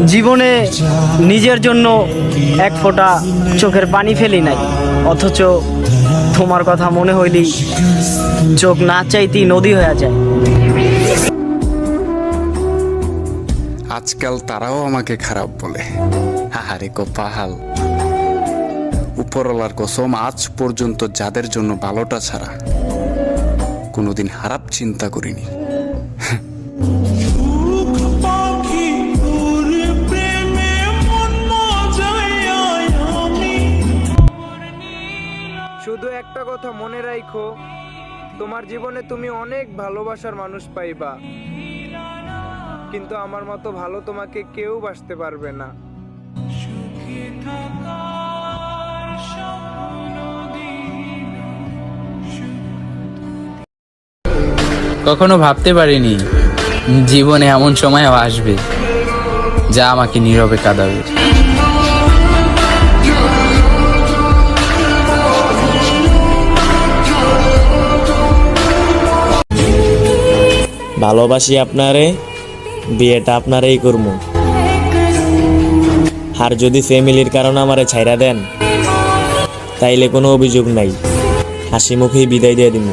জীবনে নিজের জন্য এক ফোঁটা চোখের পানি ফেলি নাই, অথচ তোমার কথা মনে হইলেই চোখ না চাইতেই নদী হয়ে যায়। আজকাল তারাও আমাকে খারাপ বলে। আহারে কপাল, উপরওয়ালার কসম আজ পর্যন্ত যাদের জন্য ভালোটা ছাড়া কোনোদিন খারাপ চিন্তা করিনি। শুধু একটা কথা মনে রাখো, তোমার জীবনে তুমি অনেক ভালোবাসার মানুষ পাইবা, কিন্তু আমার মতো ভালো তোমাকে কেউ বাসতে পারবে না। কখনো ভাবতে পারিনি জীবনে এমন সময়ও আসবে যা আমাকে নীরবে কাঁদাবে। ভালোবাসি আপনারে, বিয়েটা আপনারেই করবো। আর যদি ফ্যামিলির কারণে আমারে ছাইরা দেন, তাইলে কোনো অভিযোগ নাই, হাসি মুখেই বিদায় দিয়ে দিব।